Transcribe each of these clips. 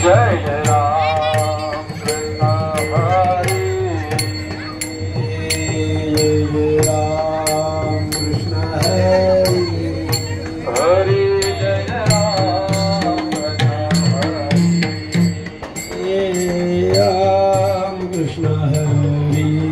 जय जय राम कृष्ण हरि जय राम कृष्ण हरि हरि जय राम कृष्ण हरि राम कृष्ण हरि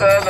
विठ्ठल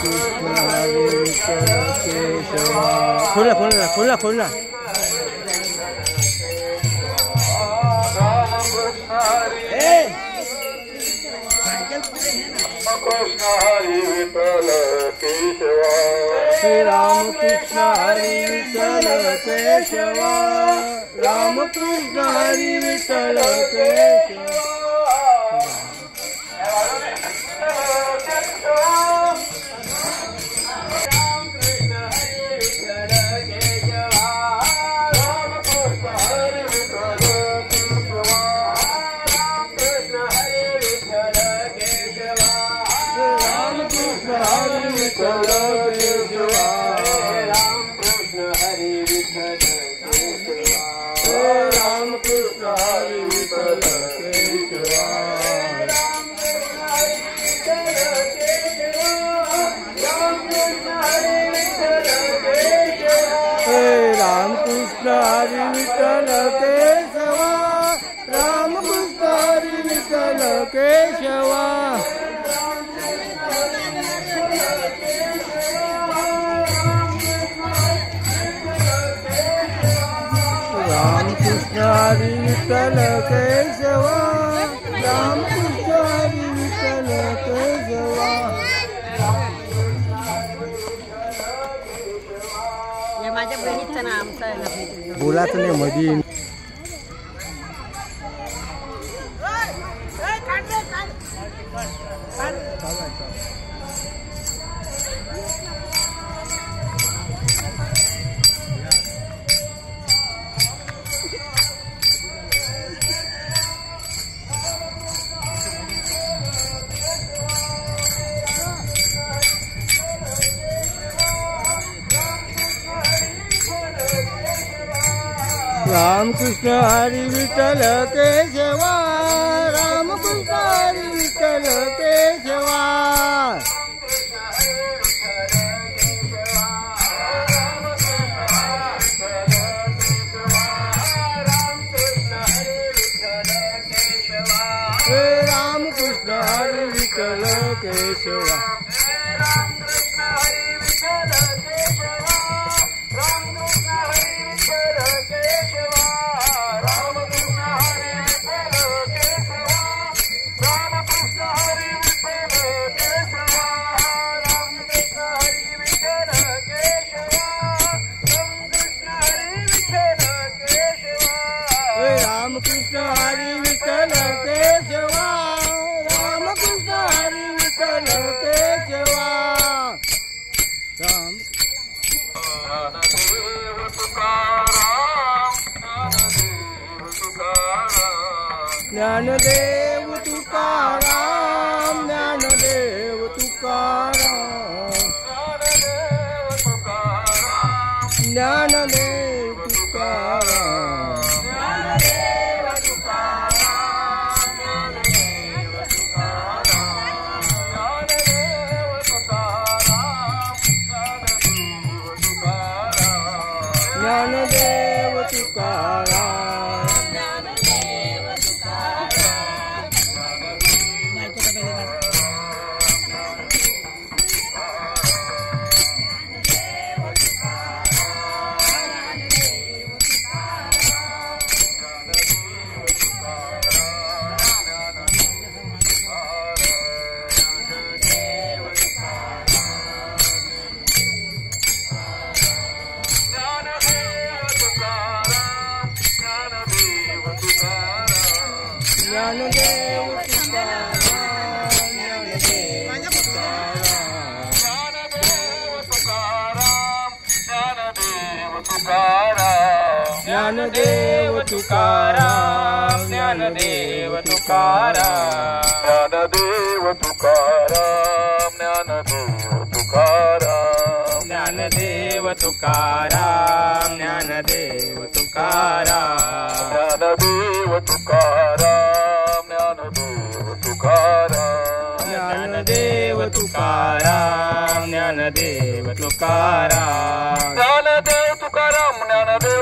कृष्ण हरे विठ्ठल केशवा खोलना खोलना खोलना खोलना कृष्ण हरी विठ्ठल केशवा श्री राम कृष्ण हरी विठ्ठल केशवा राम कृष्ण हरी विठ्ठल केशवा हरि विठ्ठल केशवा राम कृष्ण हरि विठ्ठल केशवा राम कृष्ण हरि विठ्ठल केशवा राम कृष्ण हरि विठ्ठल केशवा माझ्या बहिणीचं नाम बोलाचं नाही मधी राम कृष्ण हरि विठ्ठल केशवा राम कृष्ण हरि विठ्ठल केशवा राम कृष्ण हरि विठ्ठल केशवा राम कृष्ण हरि विठ्ठल केशवा राम कृष्ण हरि विठ्ठल केशवा राम ज्ञानदेव तुकाराम ज्ञानदेव तुकाराम ज्ञानदेव तुकाराम ज्ञानदेव तुकाराम ज्ञानदेव तुकाराम ज्ञानदेव तुकाराम ज्ञानदेव तुकाराम ज्ञानदेव तुकाराम ज्ञानदेव तुकाराम ज्ञानदेव तुकाराम ज्ञानदेव तुकाराम ज्ञानदेव तुकाराम ज्ञानदेव तुकाराम ज्ञानदेव तुकाराम ज्ञानदेव तुकाराम ज्ञानदेव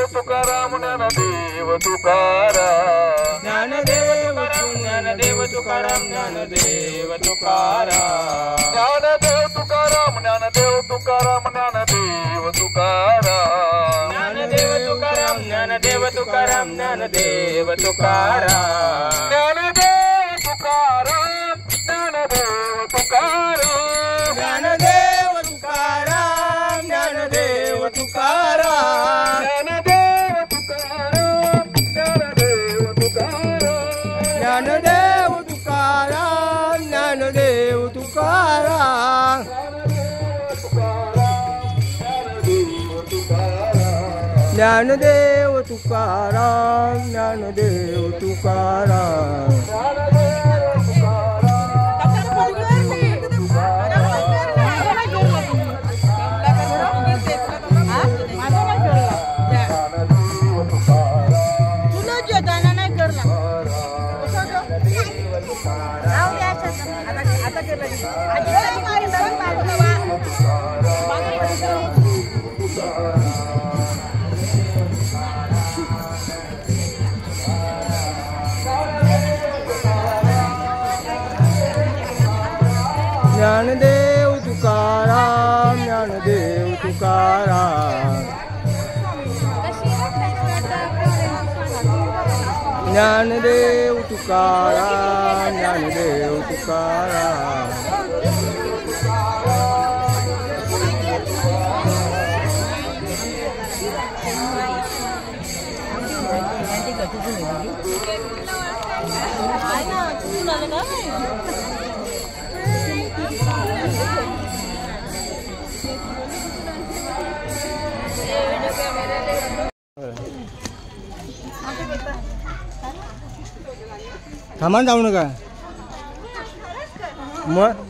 तुकाराम ज्ञानदेव तुकाराम ज्ञानदेव ज्ञानदेव तुकाराम ज्ञानदेव तुकाराम ज्ञानदेव तुकाराम ज्ञानदेव तुकाराम ज्ञानदेव तुकाराम ज्ञानदेव तुकाराम ज्ञानदेव तुकाराम ज्ञानदेव तुकाराम ज्ञानदेव तुकाराम ज्ञानदेव तुकाराम ज्ञानदेव तुकाराम ज्ञानदेव तुकाराम ज्ञानदेव तुकाराम ज्ञानदेव तुकाराम ज्ञानदेव तुकाराम ज्ञानदेव तुकाराम ज्ञानदेव तुकाराम ज्ञानदेव तुकाराम ज्ञानदेव तुकाराम ज्ञानदेव तुकाराम ज्ञानदेव तुकाराम ज्ञानदेव तुकाराम थांबा जाऊ नका मग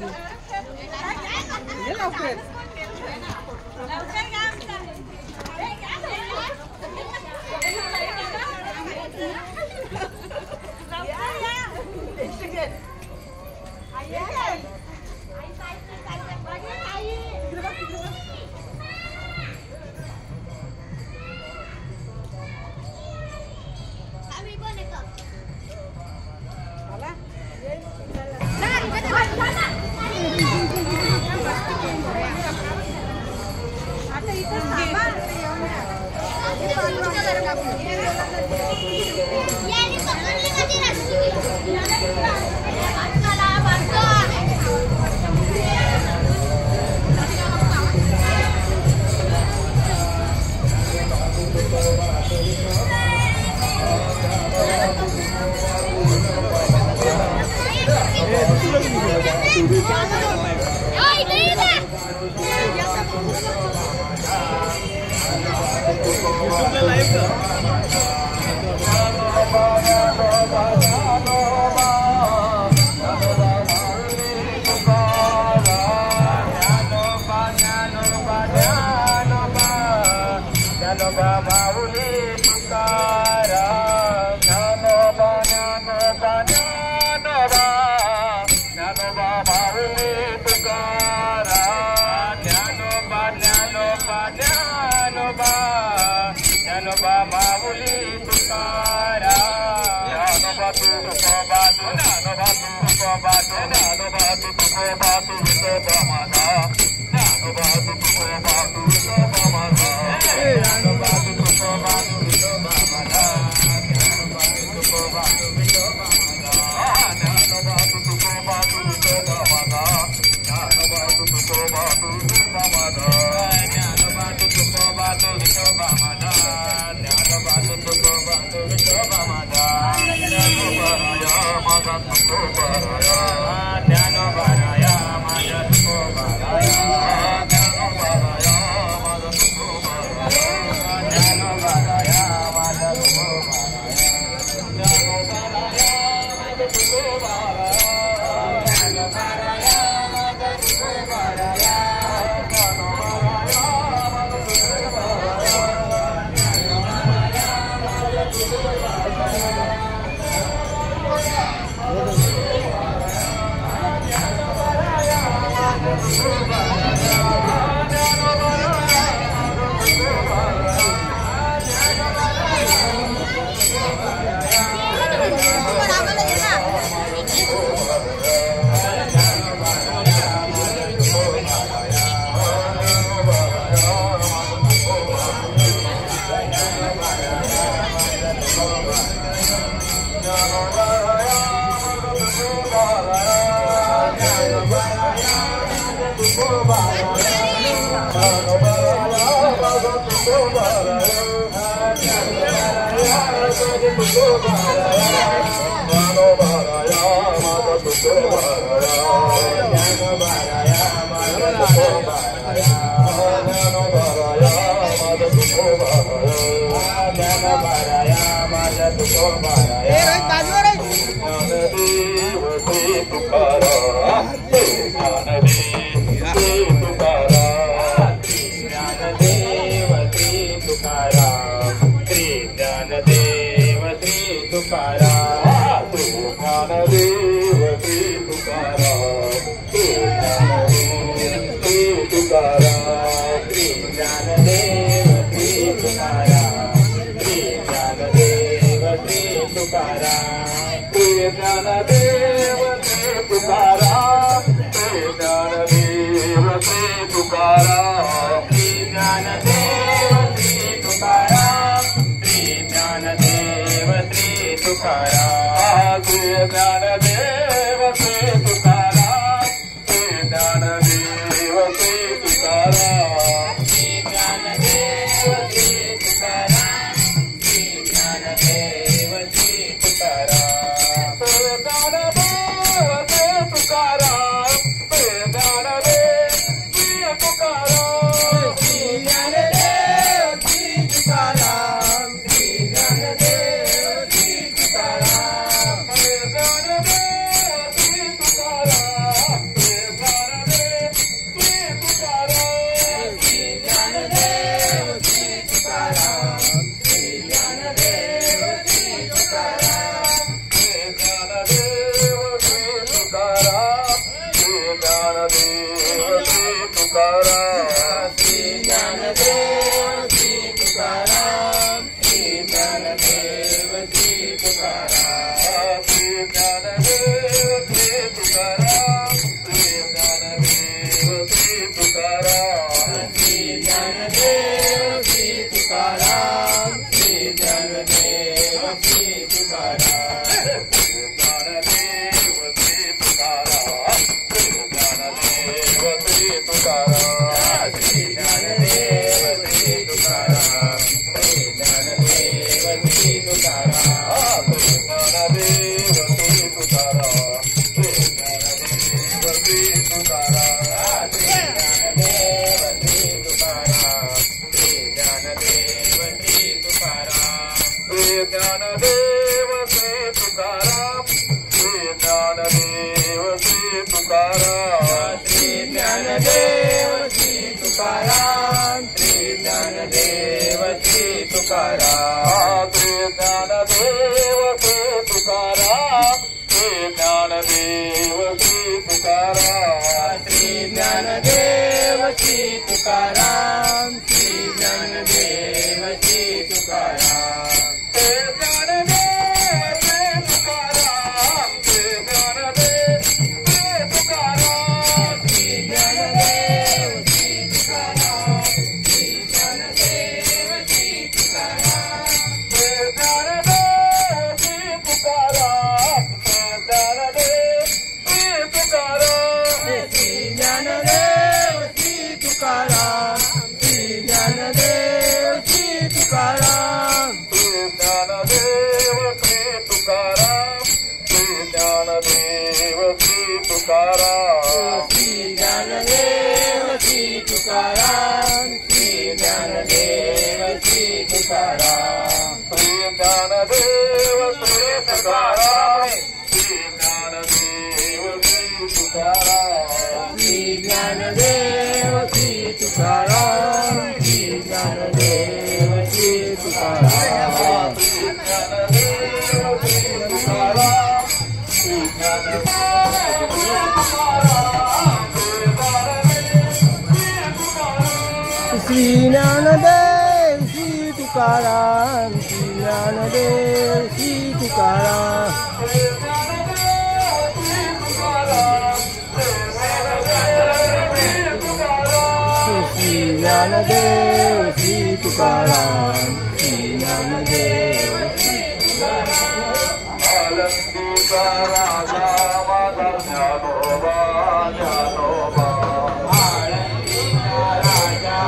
राजा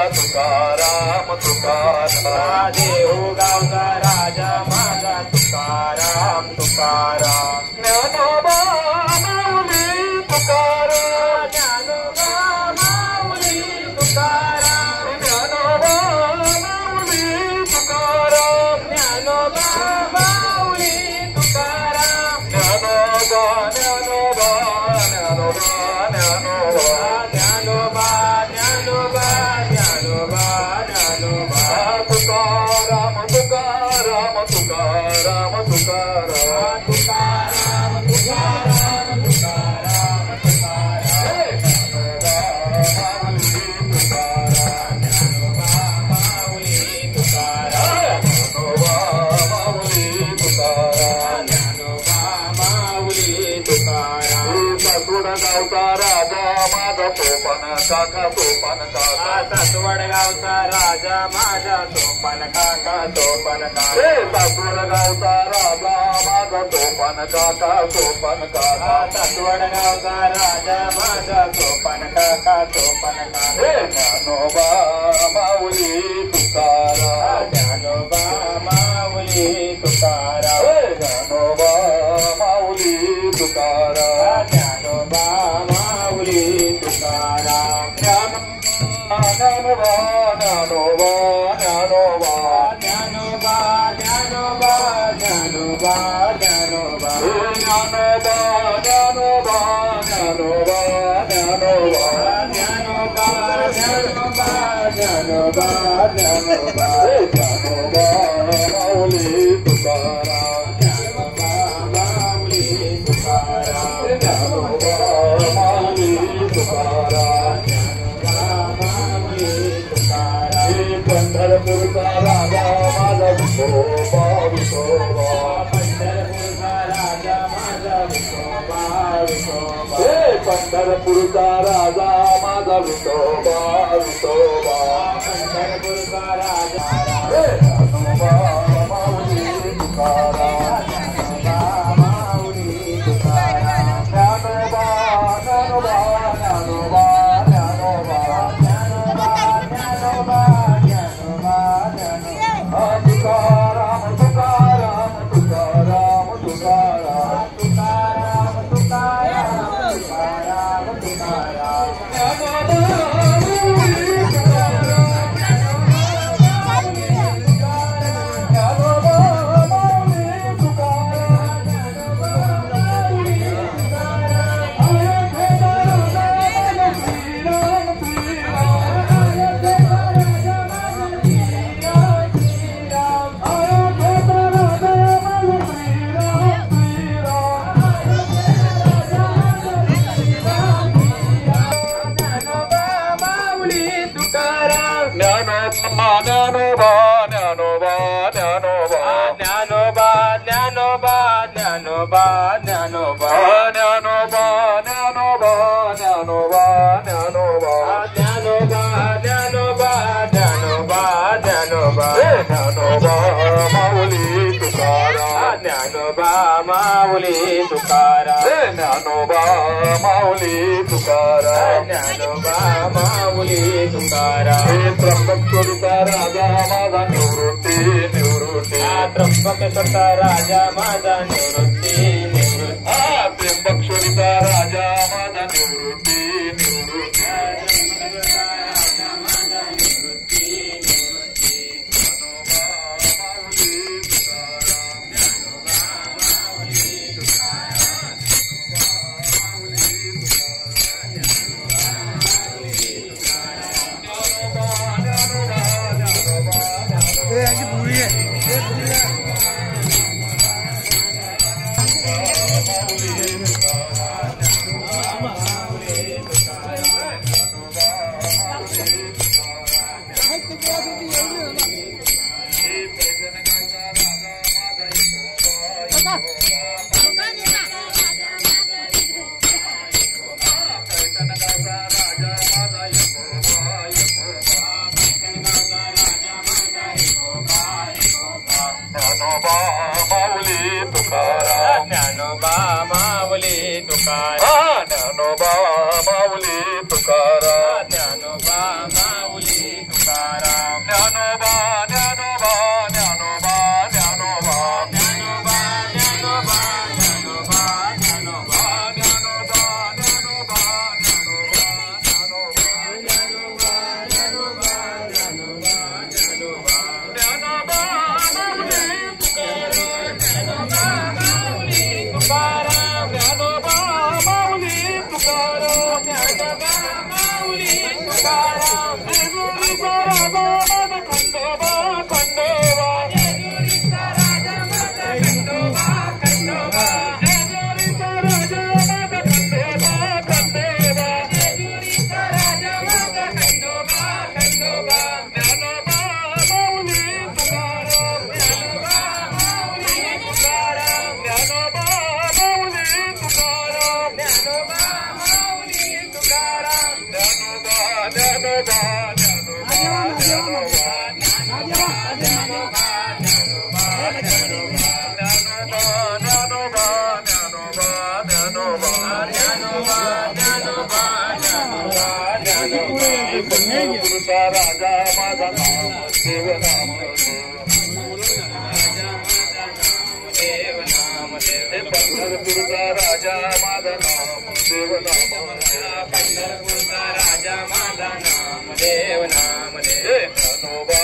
तुकाराम तुकाराम देऊ गावचा राजा माझा तुकाराम तुकाराम ज्ञानोबा माऊली तुकाराम ज्ञानोबा माऊली तुकाराम ज्ञानोबा माऊली तुकाराम ज्ञानोबा माऊली तुकाराम ज्ञानोबा ज्ञानोबा ज्ञानोबा ज्ञानोबा ज्ञानोबा ज्ञानोबा ज्ञानोबा ज्ञानोबा तुकाराम तुकाराम तुकाराम तुकाराम तुकाराम तुकाराम तुकाराम गावचा राजा माझा सोपान काका सोपान काका सासवड गावचा राजा माझा सोपान काका सोपान काका सासवड गावचा राजा माझा सोपान काका सोपान काका सासवड गावचा राजा माझा सोपान काका सोपान काका ज्ञानोबा माऊली तुकाराम ज्ञानोबा माऊली तुकाराम ज्ञानोबा माऊली तुकाराम ज्ञानोबा माऊली तुकाराम ज्ञानोबा ज्ञानोबा ज्ञानोबा ज्ञानोबा ज्ञानोबा ज्ञानोबा ज्ञानोबा ज्ञानोबा ज्ञानोबा ज्ञानोबा ज्ञानोबा ज्ञानोबा ज्ञानोबा ज्ञानोबा ज्ञानोबा माऊली तुकाराम ज्ञानोबा माऊली तुकाराम ज्ञानोबा माऊली तुकाराम माऊली तुकाराम पंढरपूरचा राजा माझा विठोबा विठोबा पंढरपूरचा राजा माझा विठोबा विठोबा पंढरपूरचा राजा माझा विठोबा विठोबा पंढरपूरचा राजा ज्ञानोबा माऊली तुकाराम माऊली तुकाराम ज्ञानोबा ज्ञानोबा ज्ञानोबा ज्ञानोबा ज्ञानोबा ज्ञानोबा ज्ञानोबा तुकाराम तुकाराम तुकाराम तुकाराम तुकाराम तुकाराम तुकाराम तुकाराम ज्ञानोबा ज्ञानोबा ज्ञानोबा ज्ञानोबा ज्ञानोबा ज्ञानोबा ज्ञानोबा ज्ञानोबा ज्ञानोबा ज्ञानोबा ज्ञानोबा ज्ञानोबा ज्ञानोबा ज्ञानोबा ज्ञानोबा ज्ञानोबा माऊली तुकाराम ज्ञानोबा माऊली तुकाराम ज्ञानोबा माऊली तुकाराम ज्ञानोबा माऊली तुकाराम त्र्यंबकेश्वरचा राजा माझा निवृत्ती निवृत्ती त्र्यंबकेश्वरचा राजा माझा निवृत्ती निवृत्ती त्र्यंबकेश्वरचा राजा माझा माझा निवृत्ती निवृत्ती ज्ञानोबा माऊली तुकाराम ज्ञानोबा माऊली तुकाराम ज्ञानोबा माऊली तुकाराम ज्ञानोबा ज्ञानोबा ज्ञानोबा ज्ञानोबा ज्ञानोबा ज्ञानोबा ज्ञानोबा ज्ञानोबा ज्ञानोबा ज्ञानोबा राजा माझा नाम देव नाम पंढरपूरचा राजा माझा नाम देव नाम पंढरपूरचा राजा माझा नाम देव नाम ज्ञानोबा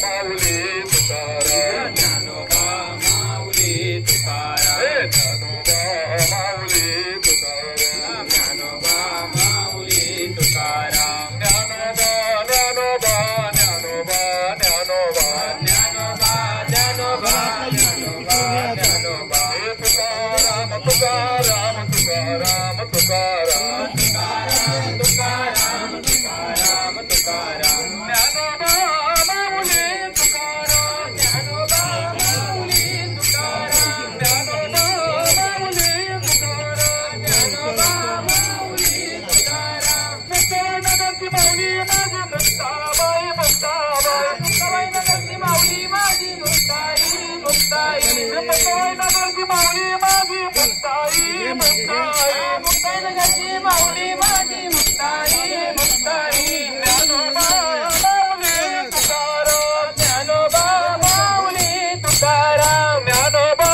माऊली तुकाराम ज्ञानोबा माऊली तुकाराम ज्ञानोबा माऊली तुकाराम ज्ञानोबा माऊली तुकाराम ज्ञानोबा ज्ञानोबा ज्ञानोबा ज्ञानोबा ज्ञानोबा ज्ञानोबा ज्ञानोबा ज्ञानोबा तुकाराम तुकाराम तुकाराम तुकाराम तुकाराम तुकाराम तुकाराम ज्ञानोबा माऊली तुकाराम ज्ञानोबा माऊली तुकाराम ज्ञानोबा माऊली तुकाराम ज्ञानोबा माऊली तुकाराम नगरची माऊली माझी मुक्ताबाई मुक्ताबाई मुक्ताबाई नगरची माऊली माझी मुक्ताई मुक्ताई मुक्ताबाई नगरची माऊली माझी मुक्ताई मुक्ताई मुक्ताई नगरची माऊली माझी मुक्ताई मुक्ताई ज्ञानोबा माऊली तुकाराम ज्ञानोबा माऊली तुकाराम ज्ञानोबा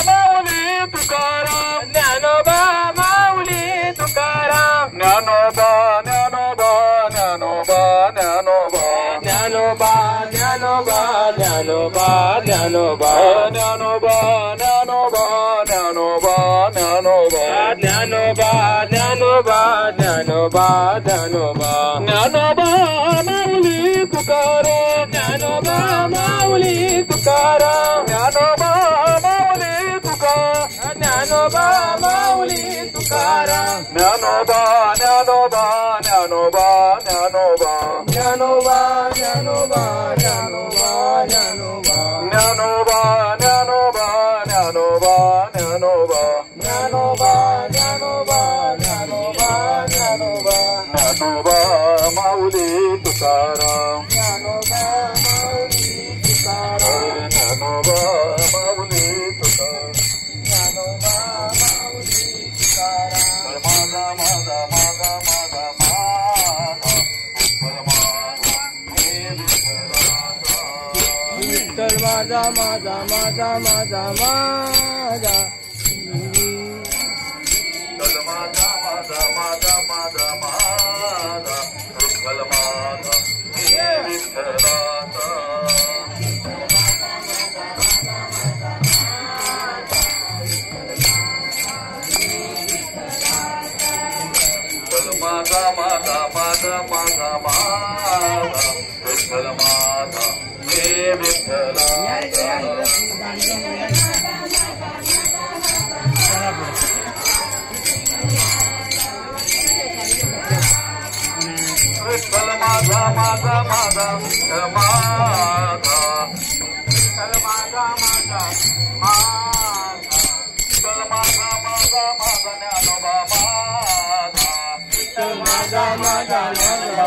माऊली तुकाराम ज्ञानोबा माऊली तुकाराम ज्ञानोबा ज्ञानोबा ज्ञानोबा ज्ञानोबा ज्ञानोबा ज्ञानोबा ज्ञानोबा ज्ञानोबा ज्ञानोबा ज्ञानोबा ज्ञानोबा ज्ञानोबा ज्ञानोबा ज्ञानोबा ज्ञानोबा ज्ञानोबा ज्ञानोबा माऊली तुकाराम ज्ञानोबा माऊली तुकाराम ज्ञानोबा माऊली तुकाराम ज्ञानोबा माऊली तुकाराम ज्ञानोबा ज्ञानोबा ज्ञानोबा ज्ञानोबा ज्ञानोबा ज्ञानोबा ज्ञानोबा ज्ञानोबा ज्ञानोबा ज्ञानोबा ज्ञानोबा ज्ञानोबा ज्ञानोबा ज्ञानोबा ज्ञानोबा ज्ञानोबा ज्ञानोबा माऊली तुकाराम ज्ञानोबा माऊली तुकाराम ज्ञानोबा माऊली तुकाराम ज्ञानोबा माऊली तुकाराम माझा माझा माझा माझा माझा परमात्मा हे विठ्ठलाचा. विठ्ठल माझा माझा माझा माझा माझा चल माझा माझा माझा माझा माझा विठ्ठल माझा हे विठ्ठलाचा माझा माझा माझा माझा माझा विठ्ठल माझा हे विठ्ठलाचा विठ्ठल माझा माझा माझा विठ्ठल माझा विठ्ठल माझा माझा माझा विठ्ठल माझा माझा माझा ज्ञानोबा माझा विठ्ठल माझा माझा माझा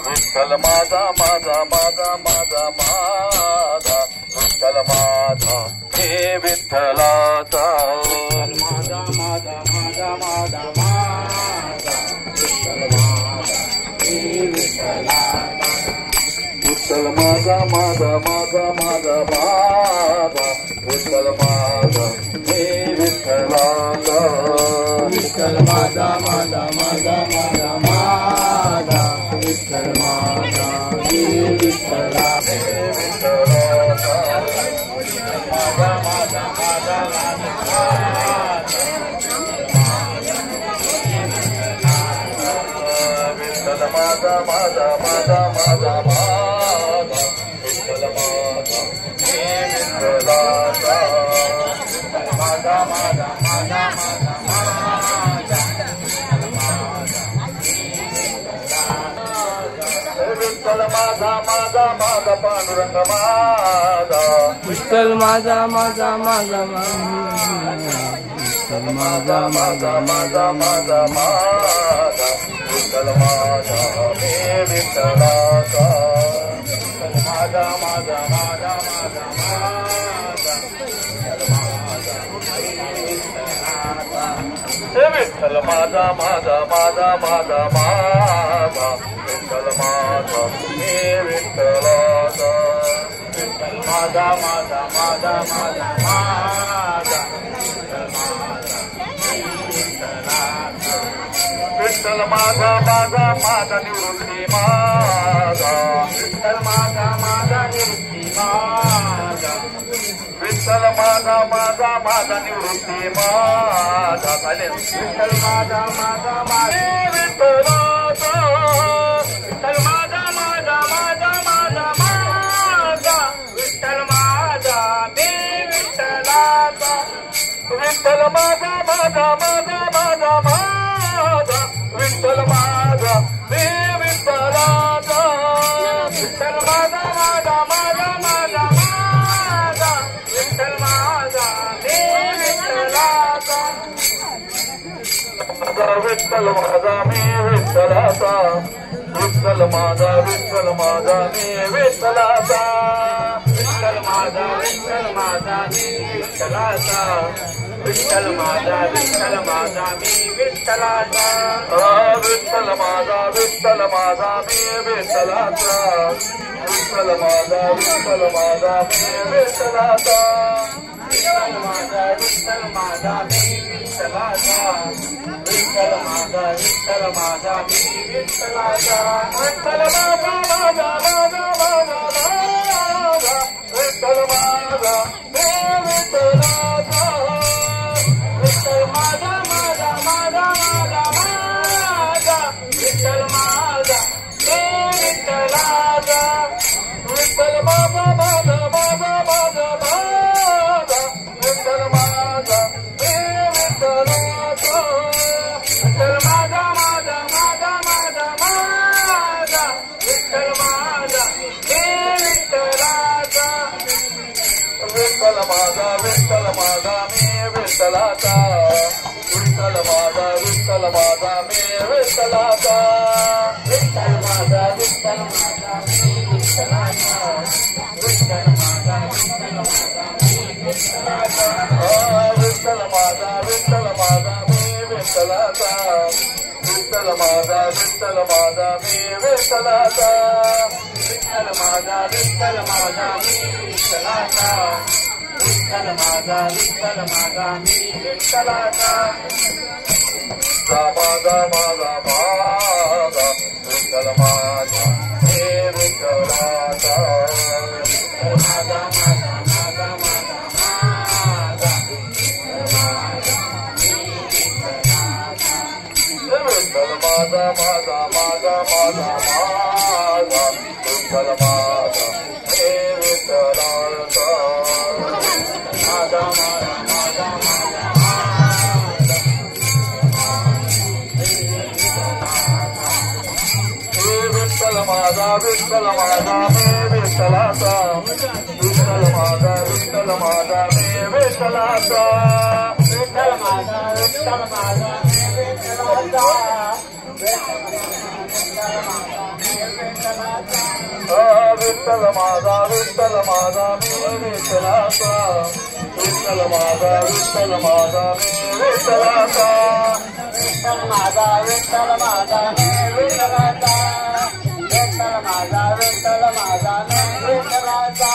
विठ्ठल माझा माझा माझा माझा माझा विठ्ठल माझा हे विठ्ठलाचा माझा माझा माझा माझा माझा विठ्ठल माझा हे विठ्ठलाचा विठ्ठल माझा माझा माझा माझा माझा विठ्ठल माझा हे विठ्ठलाचा विठ्ठल माझा माझा माझा माझा माझा विठ्ठल माझा हे विठ्ठलाचा माझा माझा माझा विठ्ठल माझा माझा माझा माझा माझा विठ्ठल माझा हे विठ्ठलाचा माझा माझा माझा माझा माझा विठ्ठल माझा माझा माझा पांडुरंग माझा विठ्ठल माझा माझा माझा विठ्ठल माझा माझा माझा माझा माझा विठ्ठल माझा हे विठ्ठलाचा माझा माझा माझा माझा माझा हे विठ्ठल माझा माझा माझा माझा माझा विठ्ठल माझा हे विठ्ठलाचा विठ्ठल माझा माझा माझा माझा माझा विठ्ठल माझा माझा माझा निवृत्ती माझा विठ्ठल माझा माझा निवृत्ती माझा विठ्ठल माझा माझा माझा निवृत्ती माझा विठ्ठल माझा माझा माझा विठ्ठलाचा विठ्ठल माझा माझा माझा माझा माझा विठ्ठल माझा दे विठ्ठलाचा विठ्ठल माझा माझा माझा माझा माझा विठ्ठल माझा दे विठ्ठलाचा विठ्ठल माझा माझा माझा माझा माझा विठ्ठल माझा दे विठ्ठलाचा विठ्ठल माझा मी विठ्ठलाचा विठ्ठल माझा मी विठ्ठलाचा विठ्ठल माझा मी विठ्ठलाचा विठ्ठल माझा मी विठ्ठलाचा विठ्ठल माझा मी विठ्ठलाचा विठ्ठल माझा मी विठ्ठलाचा विठ्ठल माझा मी विठ्ठलाचा विठ्ठल माझा मी विठ्ठलाचा विठ्ठल माझा माझा माझा माझा माझा विठ्ठल माझा मी विठ्ठलाचा विठ्ठल माझा माझा माझा माझा माझा विठ्ठल माझा मी विठ्ठलाचा विठ्ठल माझा माझा माझा माझा माझा विठ्ठल माझा मी विठ्ठलाचा विठ्ठल माझा माझा माझा माझा माझा विठ्ठल माझा मी विठ्ठलाचा विठ्ठल माझा मी विठ्ठलाचा विठ्ठल माझा मी विठ्ठलाचा विठ्ठल माझा मी विठ्ठलाचा विठ्ठल माझा मी विठ्ठलाचा विठ्ठल माझा मी विठ्ठलाचा विठ्ठल माझा मी विठ्ठलाचा विठ्ठल माझा मी विठ्ठलाचा विठ्ठल माझा मी विठ्ठलाचा माझा माझा माझा विठ्ठल माझा हे विठ्ठलाचा माझा माझा माझा माझा विठ्ठल माझा माझा माझा माझा माझा विठ्ठल माझा हे विठ्ठलाचा माझा माझा माझा माझा विठ्ठल माझा हे विठ्ठलाचा विठ्ठल माझा हे विठ्ठलाचा विठ्ठल माझा हे विठ्ठलाचा विठ्ठल माझा हे विठ्ठलाचा विठ्ठल माझा हे विठ्ठलाचा विठ्ठल माझा विठ्ठल माझा हे विठ्ठलाचा विठ्ठल माझा विठ्ठल माझा हे विठ्ठलाचा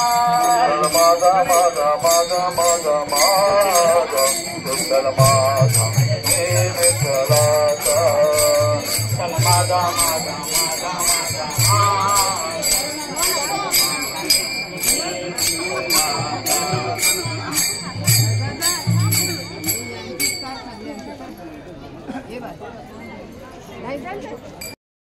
माझा माझा माझा माझा माझा विठ्ठल माझा हे विठ्ठलाचा माझा माझा माझा माझा